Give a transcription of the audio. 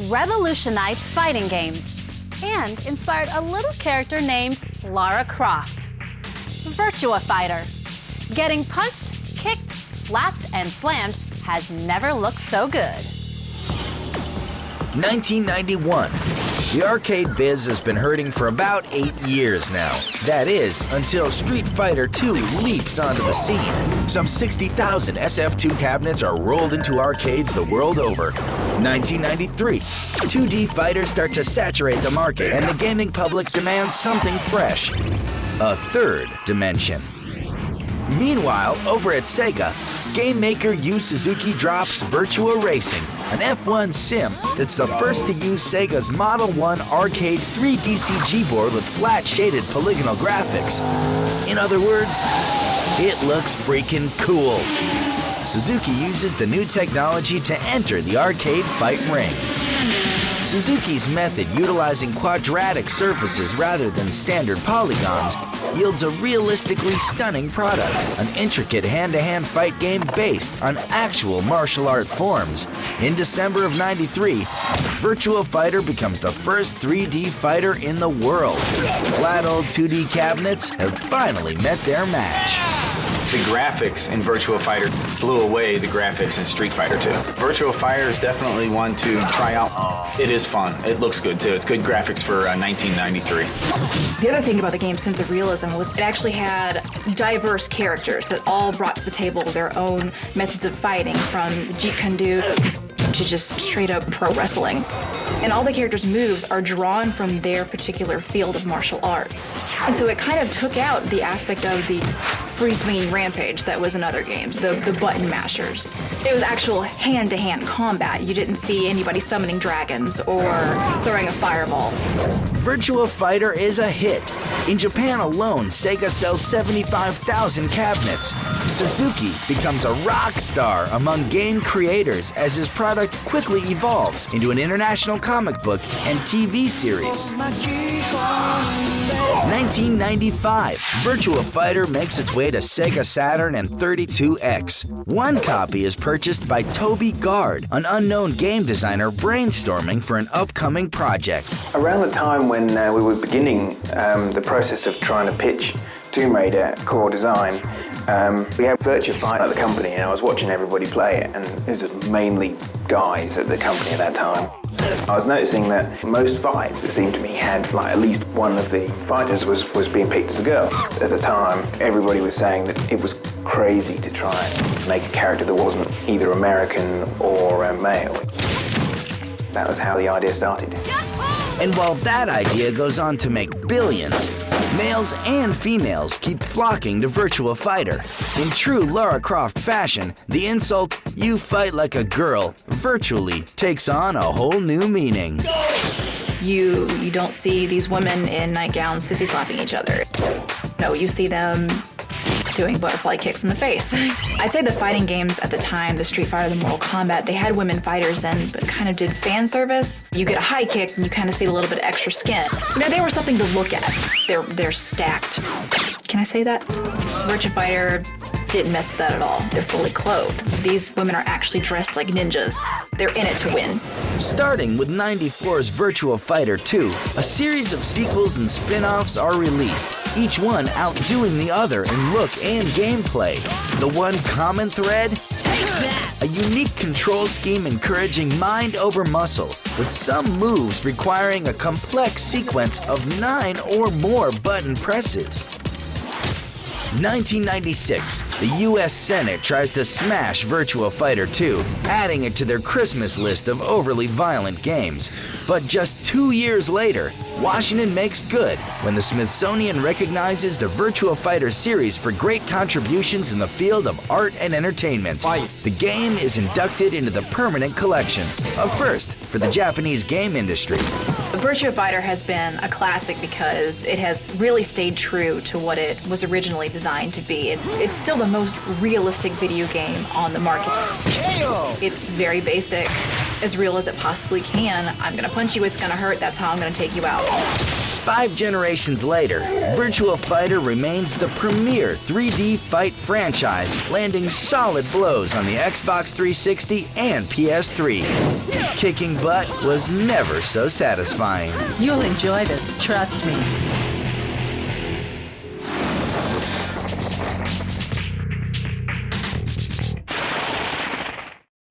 revolutionized fighting games and inspired a little character named Lara Croft. Virtua Fighter. Getting punched, kicked, slapped, and slammed has never looked so good. 1991. The arcade biz has been hurting for about 8 years now. That is, until Street Fighter II leaps onto the scene. Some 60,000 SF2 cabinets are rolled into arcades the world over. 1993. 2D fighters start to saturate the market, and the gaming public demands something fresh. A third dimension. Meanwhile, over at Sega, game maker Yu Suzuki drops Virtua Racing, an F1 sim that's the first to use Sega's Model 1 arcade 3D CG board with flat shaded polygonal graphics. In other words, it looks freaking cool. Suzuki uses the new technology to enter the arcade fight ring. Suzuki's method, utilizing quadratic surfaces rather than standard polygons, yields a realistically stunning product, an intricate hand-to-hand fight game based on actual martial art forms. In December of '93, Virtua Fighter becomes the first 3D fighter in the world. Flat old 2D cabinets have finally met their match. The graphics in Virtua Fighter blew away the graphics in Street Fighter 2. Virtua Fighter is definitely one to try out. It is fun. It looks good too. It's good graphics for 1993. The other thing about the game's sense of realism was it actually had diverse characters that all brought to the table their own methods of fighting, from Jeet Kune Do to just straight up pro wrestling. And all the characters' moves are drawn from their particular field of martial art. And so it kind of took out the aspect of the free-swinging rampage that was in other games, the button mashers. It was actual hand-to-hand combat. You didn't see anybody summoning dragons or throwing a fireball. Virtua Fighter is a hit. In Japan alone, Sega sells 75,000 cabinets. Suzuki becomes a rock star among game creators as his product quickly evolves into an international comic book and TV series. 1995, Virtua Fighter makes its way to Sega Saturn and 32X. One copy is purchased by Toby Gard, an unknown game designer brainstorming for an upcoming project. Around the time when we were beginning the process of trying to pitch Tomb Raider core design, we had Virtua Fighter at the company, and I was watching everybody play it, and it was mainly guys at the company at that time. I was noticing that most fights, it seemed to me, had like at least one of the fighters was being picked as a girl. At the time, everybody was saying that it was crazy to try and make a character that wasn't either American or male. That was how the idea started. And while that idea goes on to make billions, males and females keep flocking to Virtua Fighter. In true Lara Croft fashion, the insult, "you fight like a girl," virtually takes on a whole new meaning. You don't see these women in nightgowns sissy slapping each other. No, you see them doing butterfly kicks in the face. I'd say the fighting games at the time, the Street Fighter, the Mortal Kombat, they had women fighters in, but kind of did fan service. You get a high kick and you kind of see a little bit of extra skin. You know, they were something to look at. They're stacked. Can I say that? Virtua Fighter didn't mess with that at all. They're fully clothed. These women are actually dressed like ninjas. They're in it to win. Starting with '94's Virtua Fighter 2, a series of sequels and spin-offs are released, each one outdoing the other in look and gameplay. The one common thread? A unique control scheme encouraging mind over muscle, with some moves requiring a complex sequence of 9 or more button presses. 1996, the U.S. Senate tries to smash Virtua Fighter 2, adding it to their Christmas list of overly violent games. But just 2 years later, Washington makes good when the Smithsonian recognizes the Virtua Fighter series for great contributions in the field of art and entertainment. The game is inducted into the permanent collection, a first for the Japanese game industry. Virtua Fighter has been a classic because it has really stayed true to what it was originally designed to be. It's still the most realistic video game on the market. It's very basic, as real as it possibly can. I'm gonna punch you, it's gonna hurt, that's how I'm gonna take you out. 5 generations later, Virtua Fighter remains the premier 3D fight franchise, landing solid blows on the Xbox 360 and PS3. Kicking butt was never so satisfying. You'll enjoy this, trust me.